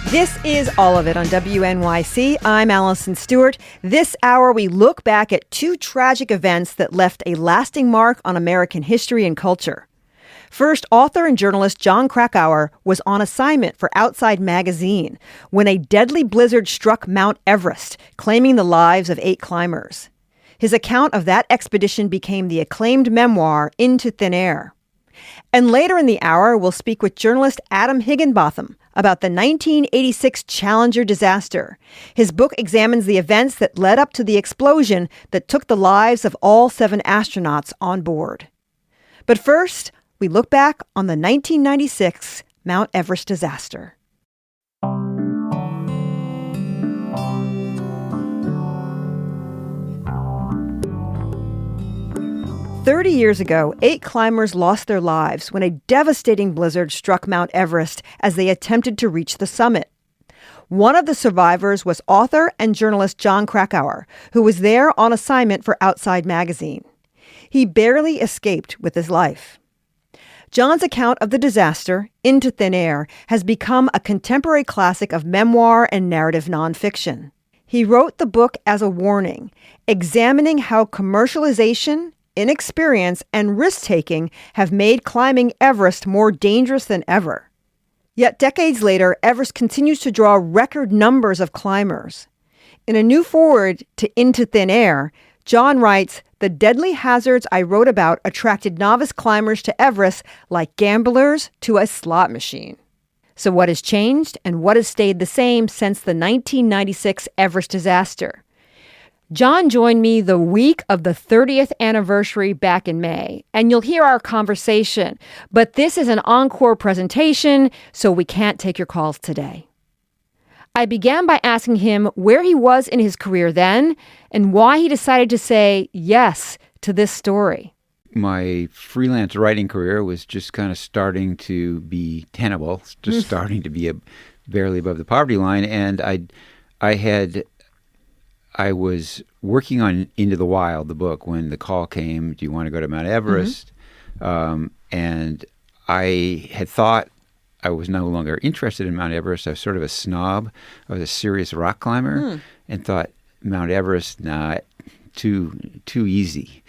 This is All of It on WNYC. I'm Allison Stewart. This hour, we look back at two tragic events that left a lasting mark on American history and culture. First, author and journalist Jon Krakauer was on assignment for Outside Magazine when a deadly blizzard struck Mount Everest, claiming the lives of 8 climbers. His account of that expedition became the acclaimed memoir Into Thin Air. And later in the hour, we'll speak with journalist Adam Higginbotham about the 1986 Challenger disaster. His book examines the events that led up to the explosion that took the lives of all 7 astronauts on board. But first, we look back on the 1996 Mount Everest disaster. 30 years ago, 8 climbers lost their lives when a devastating blizzard struck Mount Everest as they attempted to reach the summit. One of the survivors was author and journalist Jon Krakauer, who was there on assignment for Outside Magazine. He barely escaped with his life. Jon's account of the disaster, Into Thin Air, has become a contemporary classic of memoir and narrative nonfiction. He wrote the book as a warning, examining how commercialization, inexperience, and risk-taking have made climbing Everest more dangerous than ever. Yet decades later, Everest continues to draw record numbers of climbers. In a new foreword to Into Thin Air, Jon writes, "The deadly hazards I wrote about attracted novice climbers to Everest like gamblers to a slot machine." So what has changed and what has stayed the same since the 1996 Everest disaster? Jon joined me the week of the 30th anniversary back in May, and you'll hear our conversation. But this is an encore presentation, so we can't take your calls today. I began by asking him where he was in his career then and why he decided to say yes to this story. My freelance writing career was just kind of starting to be tenable, just starting to be barely above the poverty line, and I was working on Into the Wild, the book, when the call came, do you want to go to Mount Everest? And I had thought I was no longer interested in Mount Everest. I was sort of a snob. I was a serious rock climber and thought, Mount Everest, nah, too easy.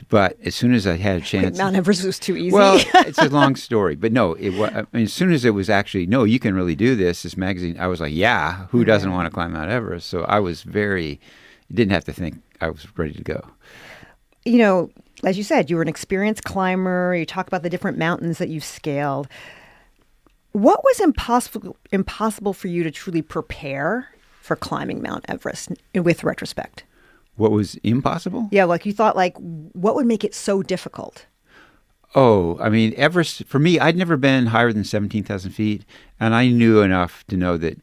But as soon as I had a chance... Wait, Mount Everest was too easy? Well, it's a long story. But no, as soon as it was actually, no, you can really do this magazine, I was like, yeah, who doesn't want to climb Mount Everest? So I was didn't have to think, I was ready to go. You know, as you said, you were an experienced climber. You talk about the different mountains that you've scaled. What was impossible for you to truly prepare for climbing Mount Everest with retrospect? What was impossible? Yeah, like you thought, what would make it so difficult? Oh, I mean, Everest, for me, I'd never been higher than 17,000 feet, and I knew enough to know that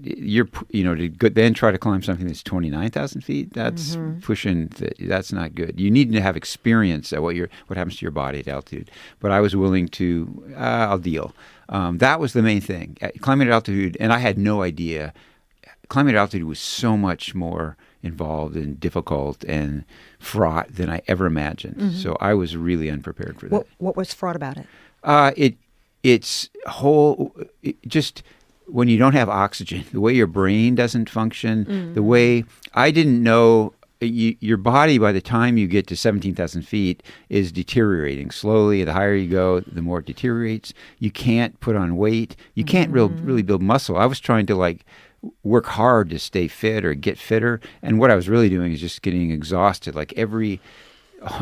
you're, to then try to climb something that's 29,000 feet, that's pushing, that's not good. You need to have experience at what happens to your body at altitude. But I was willing to, I'll deal. That was the main thing. Climbing at altitude, and I had no idea, climbing at altitude was so much more involved and difficult and fraught than I ever imagined. So I was really unprepared for that. What was fraught about it? Just when you don't have oxygen, the way your brain doesn't function, the way I didn't know your body by the time you get to 17,000 feet is deteriorating slowly. The higher you go, the more it deteriorates. You can't put on weight. You can't really build muscle. I was trying to work hard to stay fit or get fitter. And what I was really doing is just getting exhausted.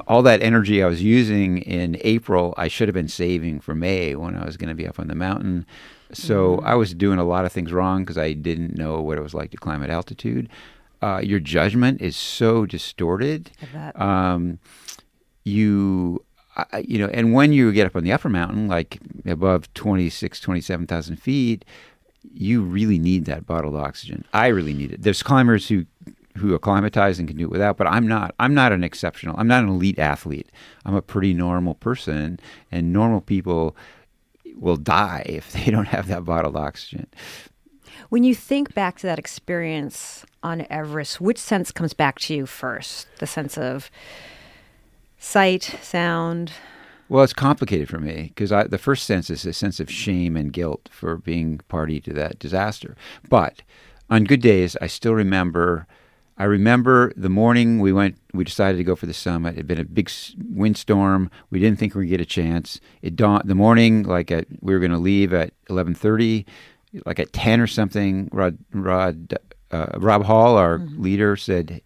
All that energy I was using in April, I should have been saving for May when I was going to be up on the mountain. So I was doing a lot of things wrong because I didn't know what it was like to climb at altitude. Your judgment is so distorted. And when you get up on the upper mountain, like above 27,000 feet, you really need that bottled oxygen. I really need it. There's climbers who acclimatize and can do it without, but I'm not an exceptional. I'm not an elite athlete. I'm a pretty normal person, and normal people will die if they don't have that bottled oxygen. When you think back to that experience on Everest, which sense comes back to you first? The sense of sight, sound, Well, it's complicated for me because the first sense is a sense of shame and guilt for being party to that disaster. But on good days, I still remember. I remember the morning we decided to go for the summit. It had been a big windstorm. We didn't think we would get a chance. It dawned the morning, we were going to leave at 11:30, like at 10 or something. Rob Hall, our leader, said,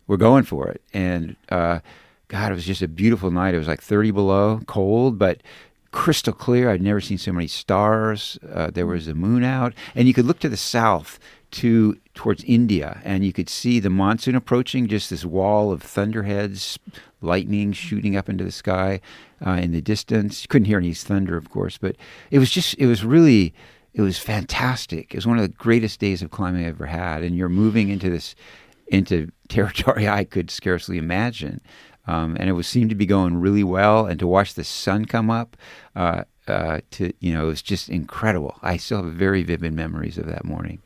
"We're going for it." And God, it was just a beautiful night. It was like 30 below, cold, but crystal clear. I'd never seen so many stars. There was a moon out, and you could look to the south towards India, and you could see the monsoon approaching, just this wall of thunderheads, lightning shooting up into the sky in the distance. You couldn't hear any thunder, of course, but it was fantastic. It was one of the greatest days of climbing I ever had, and you're moving into territory I could scarcely imagine. And it seemed to be going really well, and to watch the sun come up, it was just incredible. I still have very vivid memories of that morning.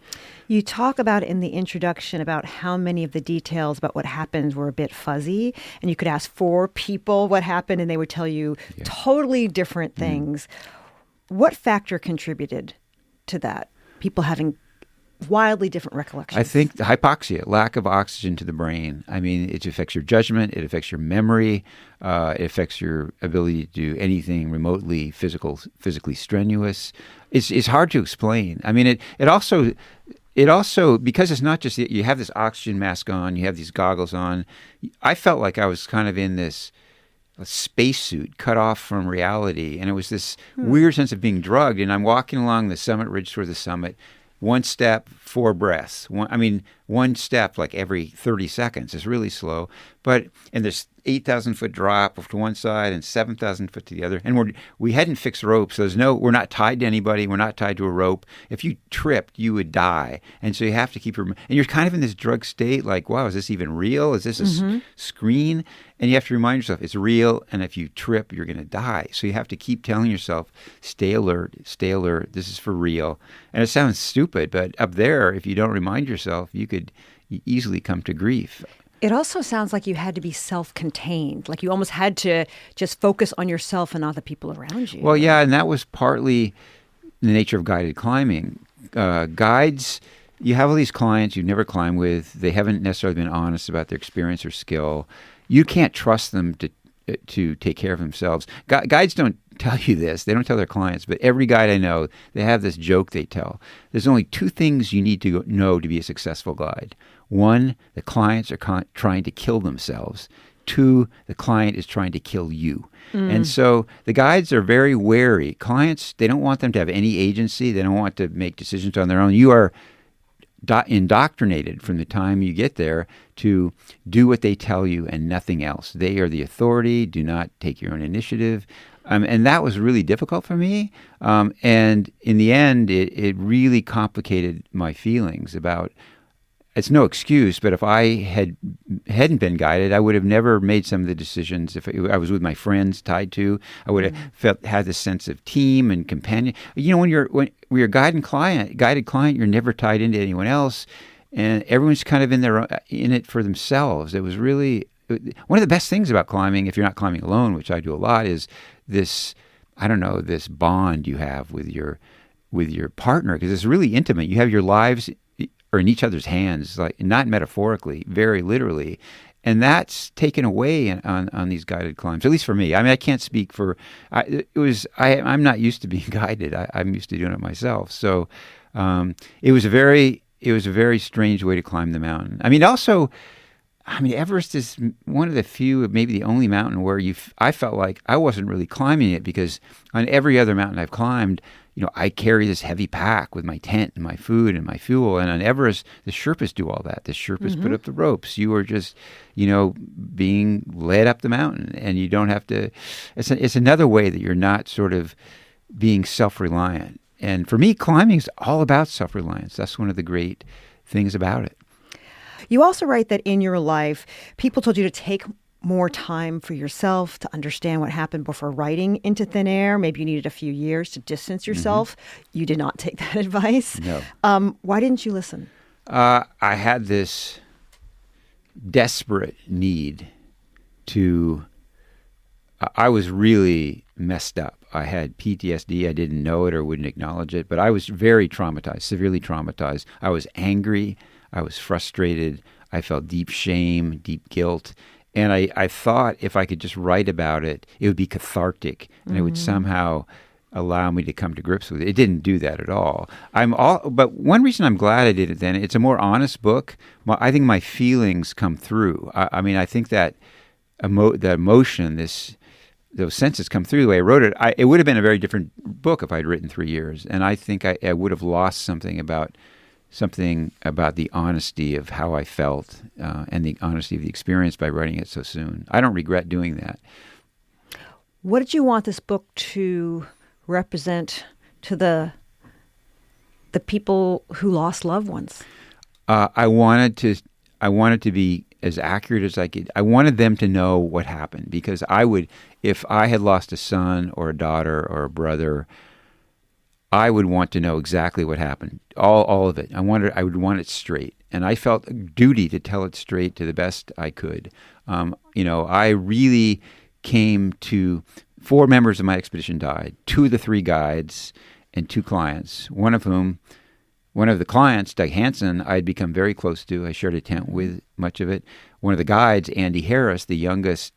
You talk about in the introduction about how many of the details about what happened were a bit fuzzy, and you could ask 4 people what happened, and they would tell you totally different things. What factor contributed to that? People having wildly different recollections. I think the hypoxia, lack of oxygen to the brain. I mean, it affects your judgment. It affects your memory. It affects your ability to do anything remotely physically strenuous. It's hard to explain. I mean, it also, because it's not just you have this oxygen mask on, you have these goggles on. I felt like I was kind of in this spacesuit cut off from reality, and it was this weird sense of being drugged. And I'm walking along the summit ridge toward the summit. One step, 4 breaths. One step like every 30 seconds. It's really slow. And there's 8,000-foot drop to one side and 7,000 foot to the other. And we hadn't fixed ropes. So we're not tied to anybody. We're not tied to a rope. If you tripped, you would die. And so you have to keep and you're kind of in this drug state, like, wow, is this even real? Is this a screen? And you have to remind yourself it's real. And if you trip, you're going to die. So you have to keep telling yourself, stay alert, stay alert. This is for real. And it sounds stupid, but up there, if you don't remind yourself, you could easily come to grief. It also sounds like you had to be self-contained, like you almost had to just focus on yourself and not the people around you. Well, yeah, and that was partly the nature of guided climbing. Guides, you have all these clients you've never climbed with. They haven't necessarily been honest about their experience or skill. You can't trust them to take care of themselves. Guides don't tell you this. They don't tell their clients, but every guide I know, they have this joke they tell. There's only 2 things you need to know to be a successful guide. 1, the clients are trying to kill themselves. 2, the client is trying to kill you. And so the guides are very wary. Clients, they don't want them to have any agency. They don't want to make decisions on their own. You are indoctrinated from the time you get there to do what they tell you and nothing else. They are the authority. Do not take your own initiative. And that was really difficult for me. And in the end, it really complicated my feelings about. It's no excuse, but if I hadn't been guided, I would have never made some of the decisions. If I was with my friends tied to, I would have had this sense of team and companion. When you're a guided client, you're never tied into anyone else, and everyone's kind of in it for themselves. It was really one of the best things about climbing, if you're not climbing alone, which I do a lot, is this bond you have with your partner, because it's really intimate. You have your lives are in each other's hands, like not metaphorically, very literally, and that's taken away on these guided climbs. At least for me. I mean, I can't speak for. I'm not used to being guided. I'm used to doing it myself. So it was a very strange way to climb the mountain. I mean, Everest is one of the few, maybe the only mountain where I felt like I wasn't really climbing it, because on every other mountain I've climbed, I carry this heavy pack with my tent and my food and my fuel. And on Everest, the Sherpas do all that. The Sherpas put up the ropes. You are just, being led up the mountain, and you don't have to. It's another way that you're not sort of being self-reliant. And for me, climbing is all about self-reliance. That's one of the great things about it. You also write that in your life, people told you to take more time for yourself to understand what happened before writing Into Thin Air. Maybe you needed a few years to distance yourself. You did not take that advice. No. Why didn't you listen? I had this desperate need to. I was really messed up. I had PTSD. I didn't know it or wouldn't acknowledge it, but I was very traumatized, severely traumatized. I was angry. I was frustrated. I felt deep shame, deep guilt. And I thought if I could just write about it, it would be cathartic and it would somehow allow me to come to grips with it. It didn't do that at all. But one reason I'm glad I did it then, it's a more honest book. I think my feelings come through. I mean, I think that the emotion, those senses come through the way I wrote it. It would have been a very different book if I'd written 3 years. And I think I would have lost something about the honesty of how I felt and the honesty of the experience by writing it so soon. I don't regret doing that. What did you want this book to represent to the people who lost loved ones? I wanted to be as accurate as I could. I wanted them to know what happened, because if I had lost a son or a daughter or a brother, I would want to know exactly what happened, all of it. I would want it straight, and I felt a duty to tell it straight to the best I could. I really came to 4 members of my expedition died. 2 of the 3 guides and 2 clients. One of the clients, Doug Hansen, I had become very close to. I shared a tent with much of it. One of the guides, Andy Harris, the youngest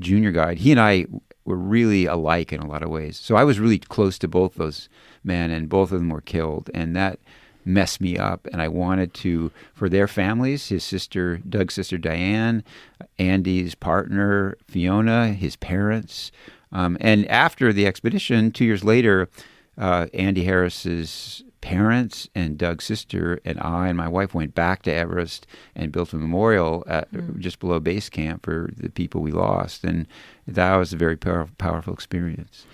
junior guide, he and I were really alike in a lot of ways. So I was really close to both those men, and both of them were killed. And that messed me up. And I wanted to, for their families, his sister, Doug's sister Diane, Andy's partner, Fiona, his parents. And after the expedition, 2 years later, Andy Harris's parents and Doug's sister and I and my wife went back to Everest and built a memorial just below base camp for the people we lost. And that was a very powerful experience.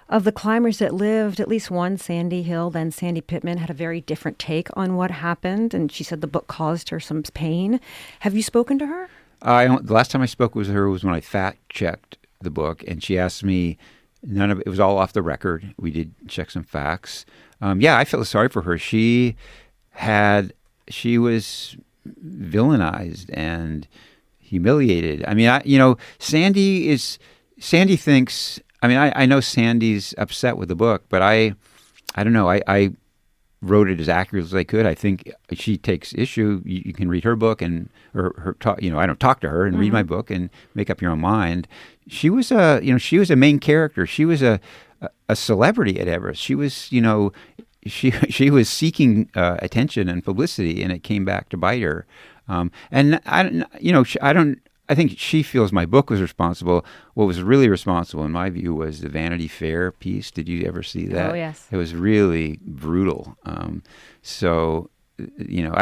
Of the climbers that lived, at least one, Sandy Hill, then Sandy Pittman, had a very different take on what happened. And she said the book caused her some pain. Have you spoken to her? The last time I spoke with her was when I fact-checked the book, and she asked me, it was all off the record. We did check some facts. I felt sorry for her. She was villainized and humiliated. I mean, Sandy thinks, I know Sandy's upset with the book, but I don't know. I wrote it as accurate as I could. I think she takes issue. You can read her book or her talk. I don't talk to her and read my book and make up your own mind. She was a main character. She was a celebrity at Everest. She was, she was seeking attention and publicity, and it came back to bite her. I think she feels my book was responsible. What was really responsible, in my view, was the Vanity Fair piece. Did you ever see that? Oh, yes. It was really brutal. I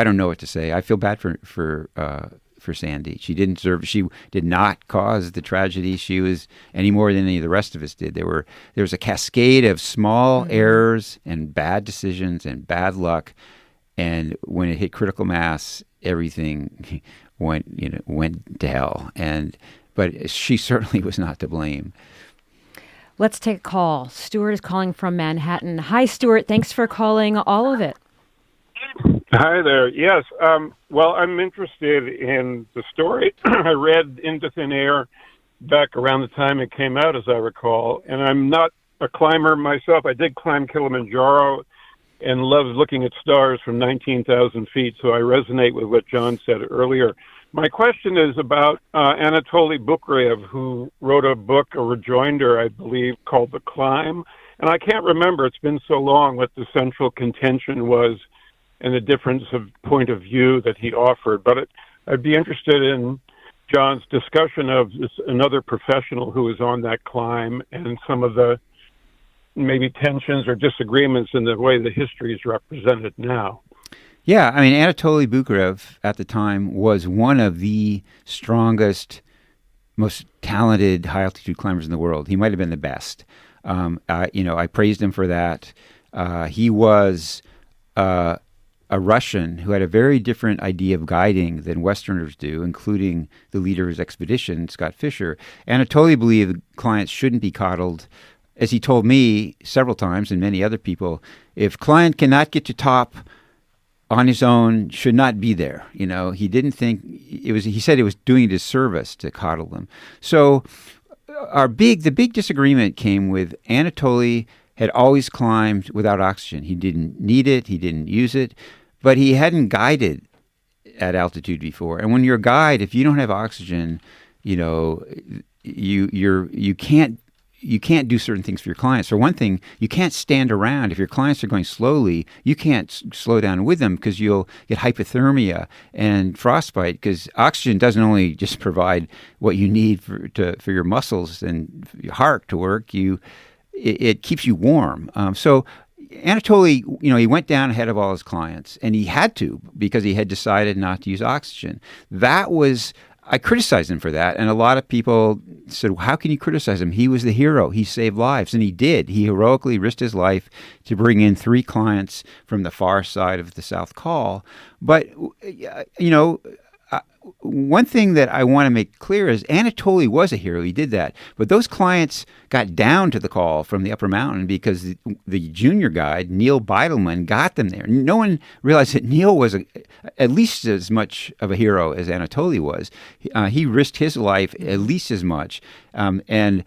don't know what to say. I feel bad for Sandy. She didn't deserve. She did not cause the tragedy. She was any more than any of the rest of us did. There was a cascade of small errors and bad decisions and bad luck, and when it hit critical mass, everything went to hell. But she certainly was not to blame. Let's take a call. Stuart is calling from Manhattan. Hi, Stuart. Thanks for calling All of It. Hi there. Yes. Well, I'm interested in the story. I read Into Thin Air back around the time it came out, as I recall, and I'm not a climber myself. I did climb Kilimanjaro and loved looking at stars from 19,000 feet, so I resonate with what Jon said earlier. My question is about Anatoly Bukharev, who wrote a book, a rejoinder, I believe, called The Climb. And I can't remember, it's been so long, what the central contention was and the difference of point of view that he offered. But I'd be interested in Jon's discussion of another professional who was on that climb and some of the maybe tensions or disagreements in the way the history is represented now. Yeah, Anatoly Bukharev at the time was one of the strongest, most talented high-altitude climbers in the world. He might have been the best. I praised him for that. He was a Russian who had a very different idea of guiding than Westerners do, including the leader of his expedition, Scott Fisher. Anatoly believed clients shouldn't be coddled. As he told me several times and many other people, if client cannot get to top on his own, should not be there. He didn't think he said it was doing a disservice to coddle them. So the big disagreement came with Anatoly had always climbed without oxygen. He didn't need it. He didn't use it, but he hadn't guided at altitude before. And when you're a guide, if you don't have oxygen, you can't do certain things for your clients. For one thing, you can't stand around. If your clients are going slowly, you can't slow down with them because you'll get hypothermia and frostbite, because oxygen doesn't only just provide what you need for your muscles and your heart to work. It keeps you warm. So Anatoly, he went down ahead of all his clients, and he had to, because he had decided not to use oxygen. I criticized him for that, and a lot of people said, well, how can you criticize him? He was the hero. He saved lives, and he did. He heroically risked his life to bring in 3 clients from the far side of the South Col. But, one thing that I want to make clear is Anatoly was a hero. He did that. But those clients got down to the call from the upper mountain because the junior guide, Neil Beidelman, got them there. No one realized that Neil was at least as much of a hero as Anatoly was. He risked his life at least as much. And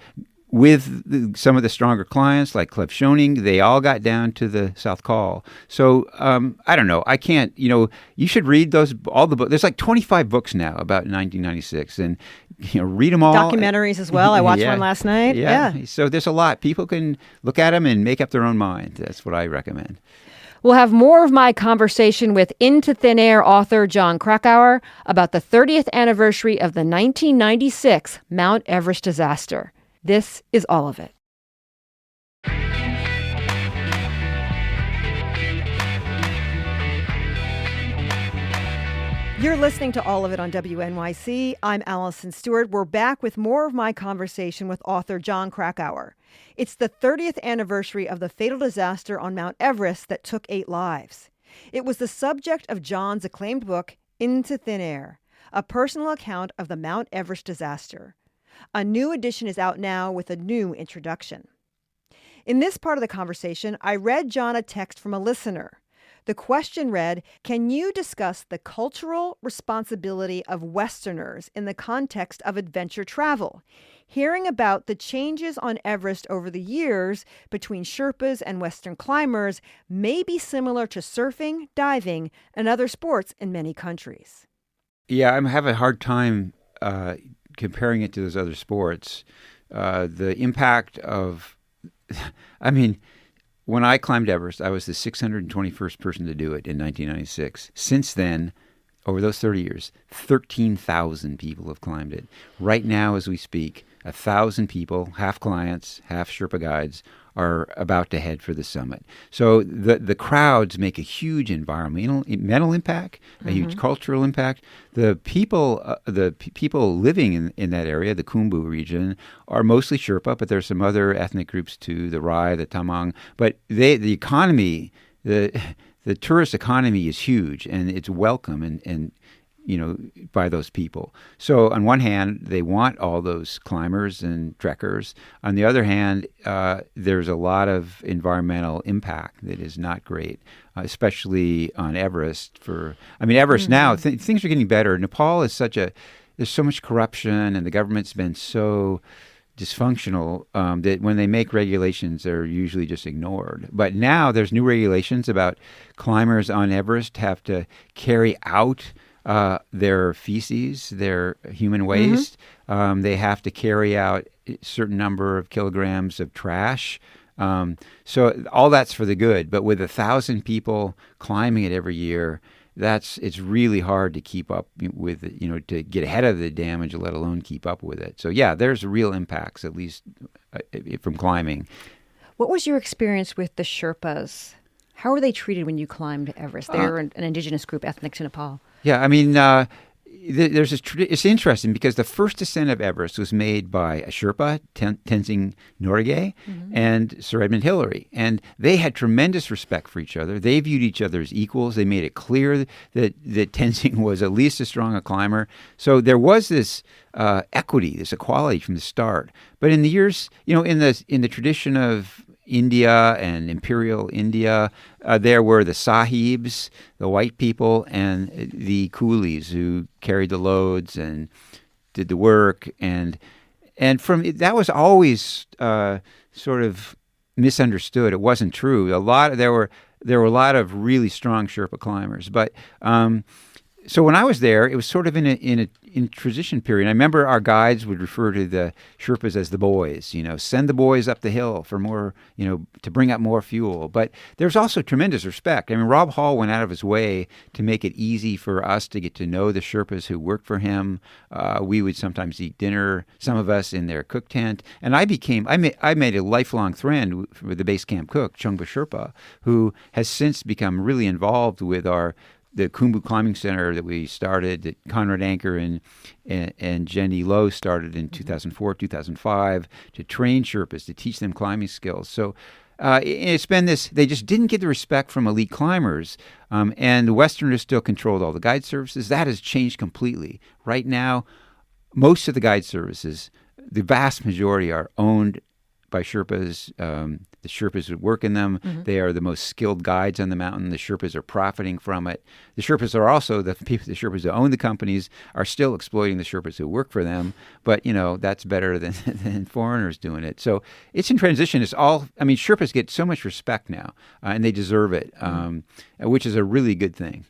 with some of the stronger clients like Cleb Schoening, they all got down to the South Col. So I don't know. I can't. You should read all the books. There's like 25 books now about 1996, and read them all. Documentaries as well. I watched one last night. Yeah. So there's a lot. People can look at them and make up their own mind. That's what I recommend. We'll have more of my conversation with Into Thin Air author Jon Krakauer about the 30th anniversary of the 1996 Mount Everest disaster. This is All of It. You're listening to All of It on WNYC. I'm Allison Stewart. We're back with more of my conversation with author Jon Krakauer. It's the 30th anniversary of the fatal disaster on Mount Everest that took 8 lives. It was the subject of Jon's acclaimed book, Into Thin Air, a personal account of the Mount Everest disaster. A new edition is out now with a new introduction. In this part of the conversation, I read Jon a text from a listener. The question read, can you discuss the cultural responsibility of Westerners in the context of adventure travel? Hearing about the changes on Everest over the years between Sherpas and Western climbers may be similar to surfing, diving, and other sports in many countries. Yeah, I'm having a hard time comparing it to those other sports. The impact of, when I climbed Everest, I was the 621st person to do it in 1996. Since then, over those 30 years, 13,000 people have climbed it. Right now, as we speak, 1,000 people, half clients, half Sherpa guides, are about to head for the summit. So the crowds make a huge mental impact, a huge cultural impact. The people living in that area, the Khumbu region, are mostly Sherpa, but there's some other ethnic groups too, the Rai, the Tamang. But the economy, the tourist economy is huge, and it's welcome and by those people. So on one hand, they want all those climbers and trekkers. On the other hand, there's a lot of environmental impact that is not great, especially on Everest. Everest now, things are getting better. Nepal is there's so much corruption, and the government's been so dysfunctional that when they make regulations, they're usually just ignored. But now there's new regulations about climbers on Everest have to carry out their feces, their human waste. They have to carry out a certain number of kilograms of trash. So all that's for the good. But with 1,000 people climbing it every year, it's really hard to keep up with it, to get ahead of the damage, let alone keep up with it. So yeah, there's real impacts, at least from climbing. What was your experience with the Sherpas? How were they treated when you climbed Everest? They're an indigenous group, ethnic to Nepal. Yeah, it's interesting because the first descent of Everest was made by a Sherpa, Tenzing Norgay, and Sir Edmund Hillary. And they had tremendous respect for each other. They viewed each other as equals. They made it clear that Tenzing was at least as strong a climber. So there was this equity, this equality from the start. But in the years, in the tradition of India and imperial India, there were the sahibs, the white people, and the coolies who carried the loads and did the work. And and that was always sort of misunderstood. It wasn't true. There were a lot of really strong Sherpa climbers, but so when I was there, it was sort of in a transition period. I remember our guides would refer to the Sherpas as the boys. Send the boys up the hill for more, to bring up more fuel. But there's also tremendous respect. I mean, Rob Hall went out of his way to make it easy for us to get to know the Sherpas who worked for him. We would sometimes eat dinner, some of us in their cook tent, and I made a lifelong friend with the base camp cook, Chungpa Sherpa, who has since become really involved with the Khumbu Climbing Center that we started, that Conrad Anker and Jenny Lowe started in 2004, 2005, to train Sherpas, to teach them climbing skills. So it's been they just didn't get the respect from elite climbers, and the Westerners still controlled all the guide services. That has changed completely. Right now, most of the guide services, the vast majority, are owned by Sherpas. The Sherpas who work in them, they are the most skilled guides on the mountain. The Sherpas are profiting from it. The Sherpas are also the Sherpas who own the companies are still exploiting the Sherpas who work for them. But that's better than foreigners doing it. So it's in transition. Sherpas get so much respect now, and they deserve it, which is a really good thing.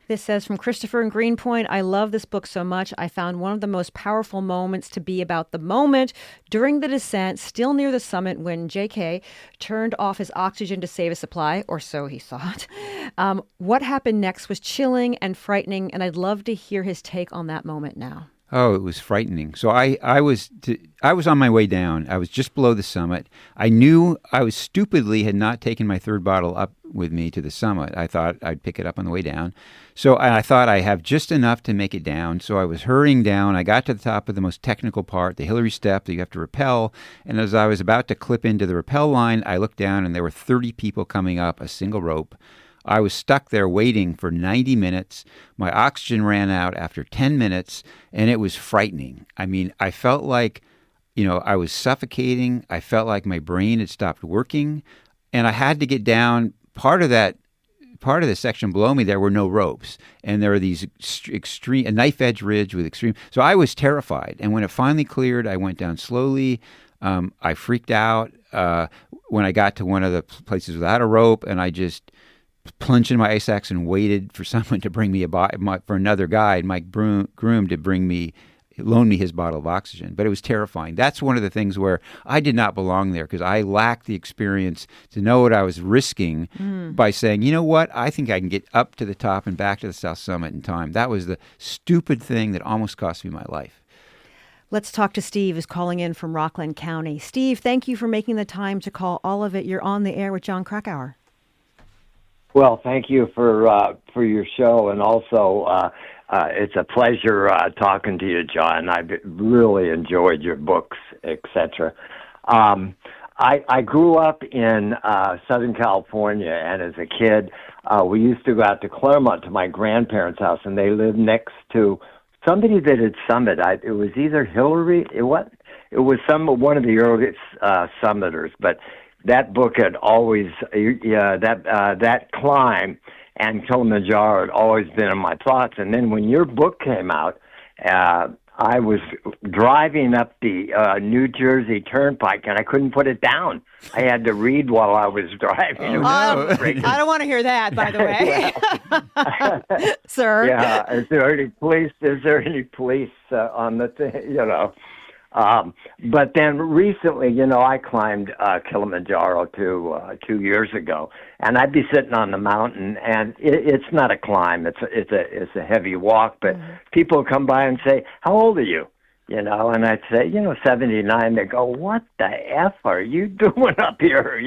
This says from Christopher in Greenpoint, I love this book so much. I found one of the most powerful moments to be about the moment during the descent, still near the summit, when J.K. turned off his oxygen to save a supply, or so he thought. What happened next was chilling and frightening, and I'd love to hear his take on that moment now. Oh, it was frightening. So I was on my way down. I was just below the summit. I knew I had not taken my third bottle up with me to the summit. I thought I'd pick it up on the way down. So I thought I have just enough to make it down. So I was hurrying down. I got to the top of the most technical part, the Hillary step that you have to rappel. And as I was about to clip into the rappel line, I looked down and there were 30 people coming up a single rope. I was stuck there waiting for 90 minutes. My oxygen ran out after 10 minutes, and it was frightening. I mean, I felt like, I was suffocating. I felt like my brain had stopped working, and I had to get down. Part of the section below me, there were no ropes, and there were these a knife edge ridge with extreme. So I was terrified, and when it finally cleared, I went down slowly. I freaked out when I got to one of the places without a rope, and I just plunged in my ice axe and waited for someone to bring me for another guide, Mike Groom, to loan me his bottle of oxygen. But it was terrifying. That's one of the things where I did not belong there, because I lacked the experience to know what I was risking by saying, you know what, I think I can get up to the top and back to the South Summit in time. That was the stupid thing that almost cost me my life. Let's talk to Steve, who's calling in from Rockland County. Steve, thank you for making the time to call all of it. You're on the air with Jon Krakauer. Well, thank you for your show, and also it's a pleasure talking to you, John. I've really enjoyed your books, etc. I grew up in Southern California, and as a kid, we used to go out to Claremont to my grandparents' house, and they lived next to somebody that had summited. It was either Hillary. It was one of the earliest summiters, but that book had always, that climb and Kilimanjaro had always been in my thoughts. And then when your book came out, I was driving up the New Jersey Turnpike, and I couldn't put it down. I had to read while I was driving. Oh, no. I don't want to hear that, by the way. Sir? Yeah, is there any police on the thing, But then recently, I climbed Kilimanjaro 2 years ago, and I'd be sitting on the mountain, and it's not a climb; it's a heavy walk. But people come by and say, "How old are you?" And I'd say, 79. They go, "What the F are you doing up here?"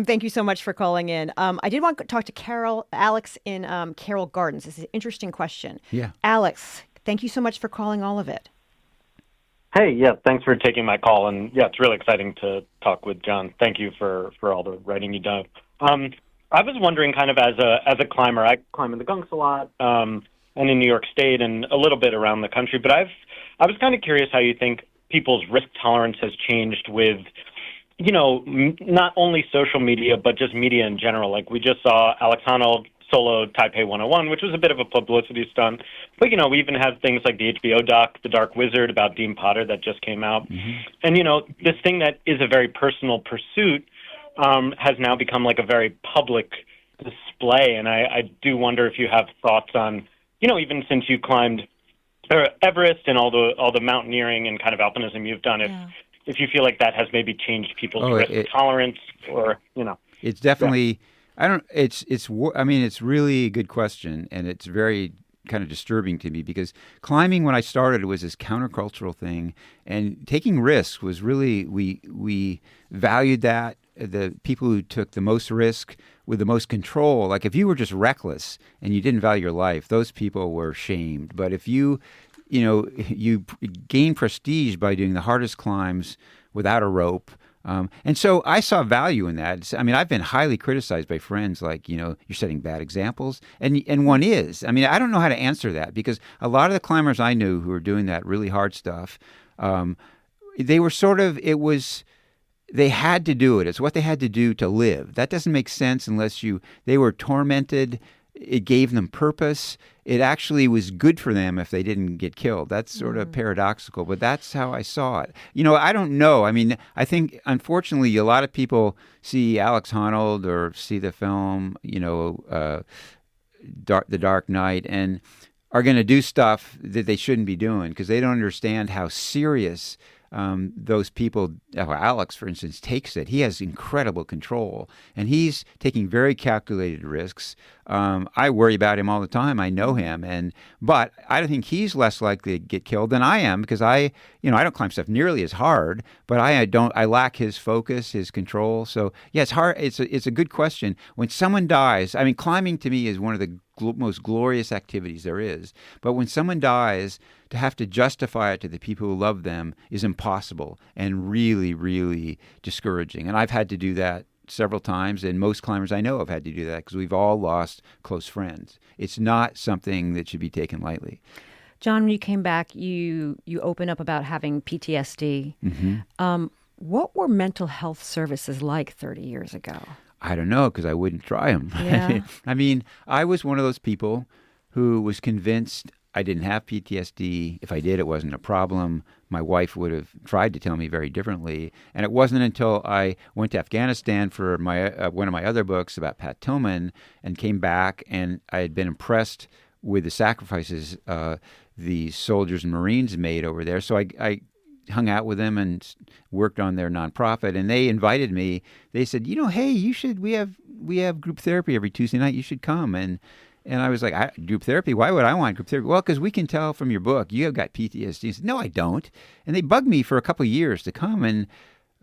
Thank you so much for calling in. I did want to talk to Alex in Carroll Gardens. This is an interesting question. Yeah, Alex, thank you so much for calling all of it. Hey, yeah, thanks for taking my call, and yeah, it's really exciting to talk with John. Thank you for all the writing you've done. I was wondering, kind of as a climber, I climb in the Gunks a lot, and in New York State, and a little bit around the country. But I was kind of curious how you think people's risk tolerance has changed with, not only social media but just media in general. Like we just saw Alex Honnold solo Taipei 101, which was a bit of a publicity stunt. But, we even have things like the HBO doc, The Dark Wizard, about Dean Potter that just came out. Mm-hmm. And, this thing that is a very personal pursuit has now become like a very public display. And I do wonder if you have thoughts on, even since you climbed Everest and all the mountaineering and kind of alpinism you've done, if you feel like that has maybe changed people's risk tolerance, or it's definitely it's really a good question, and it's very kind of disturbing to me, because climbing, when I started, was this countercultural thing, and taking risks was really, we valued that. The people who took the most risk with the most control, like if you were just reckless and you didn't value your life, those people were shamed. But if you gain prestige by doing the hardest climbs without a rope. And so I saw value in that. I mean, I've been highly criticized by friends, like, you're setting bad examples. And one is. I mean, I don't know how to answer that, because a lot of the climbers I knew who were doing that really hard stuff, they were they had to do it. It's what they had to do to live. That doesn't make sense unless they were tormented. It gave them purpose. It actually was good for them if they didn't get killed. That's sort of paradoxical, but that's how I saw it. I don't know. I mean, I think, unfortunately, a lot of people see Alex Honnold or see the film, The Dark Knight, and are going to do stuff that they shouldn't be doing, because they don't understand how serious those people, Alex, for instance, takes it. He has incredible control, and he's taking very calculated risks. I worry about him all the time. I know him, but I don't think he's less likely to get killed than I am, because I don't climb stuff nearly as hard, but I lack his focus, his control. So yeah, it's hard. It's a good question. When someone dies, I mean, climbing to me is one of the most glorious activities there is. But when someone dies, to have to justify it to the people who love them is impossible and really, really discouraging. And I've had to do that several times, and most climbers I know have had to do that, because we've all lost close friends. It's not something that should be taken lightly. Jon, when you came back, you open up about having PTSD. Mm-hmm. What were mental health services like 30 years ago? I don't know, because I wouldn't try them. Yeah. I mean, I was one of those people who was convinced I didn't have PTSD. If I did, it wasn't a problem. My wife would have tried to tell me very differently. And it wasn't until I went to Afghanistan for one of my other books about Pat Tillman, and came back, and I had been impressed with the sacrifices the soldiers and Marines made over there. So I hung out with them and worked on their nonprofit, and they invited me. They said, hey, you should. We have group therapy every Tuesday night. You should come. And I was like, group therapy? Why would I want group therapy? Well, because we can tell from your book you have got PTSD. I said, no, I don't. And they bugged me for a couple of years to come. And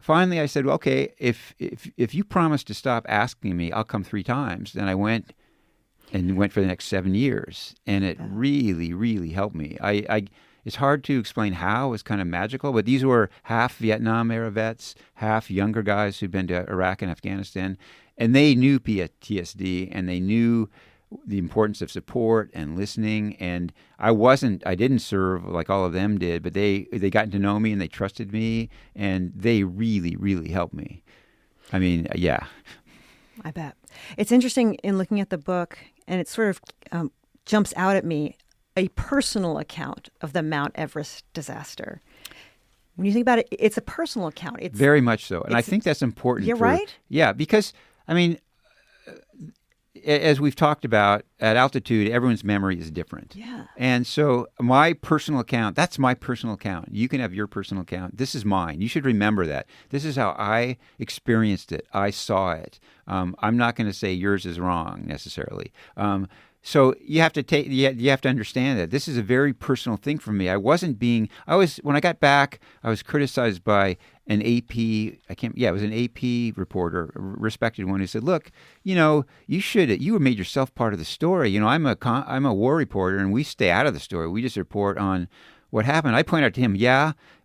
finally, I said, well, okay, if you promise to stop asking me, I'll come 3 times. Then I went for the next 7 years, and it really, really helped me. It's hard to explain how. It was kind of magical, but these were half Vietnam-era vets, half younger guys who'd been to Iraq and Afghanistan, and they knew PTSD, and they knew the importance of support and listening. And I didn't serve like all of them did, but they got to know me, and they trusted me, and they really, really helped me. I mean, yeah. I bet. It's interesting in looking at the book, and it sort of jumps out at me, a personal account of the Mount Everest disaster. When you think about it, it's a personal account. It's very much so. And I think that's important. You're right? Yeah, because, I mean, as we've talked about, at altitude, everyone's memory is different. Yeah. And so my personal account, that's my personal account. You can have your personal account. This is mine. You should remember that. This is how I experienced it. I saw it. I'm not going to say yours is wrong necessarily. So you have to understand that this is a very personal thing for me. When I got back, I was criticized by an AP, it was an AP reporter, a respected one, who said, look, you made yourself part of the story. I'm a war reporter, and we stay out of the story. We just report on what happened. I point out to him,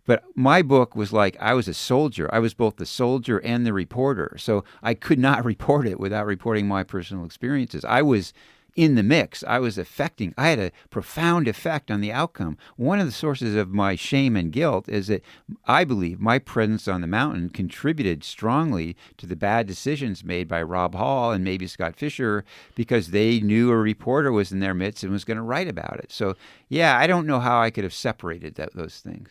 but my book was like, I was a soldier. I was both the soldier and the reporter. So I could not report it without reporting my personal experiences. I was in the mix. I had a profound effect on the outcome. One of the sources of my shame and guilt is that I believe my presence on the mountain contributed strongly to the bad decisions made by Rob Hall and maybe Scott Fisher, because they knew a reporter was in their midst and was going to write about it. So, yeah, I don't know how I could have separated those things.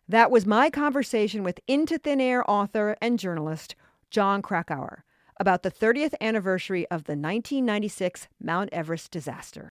That was my conversation with Into Thin Air author and journalist Jon Krakauer about the 30th anniversary of the 1996 Mount Everest disaster.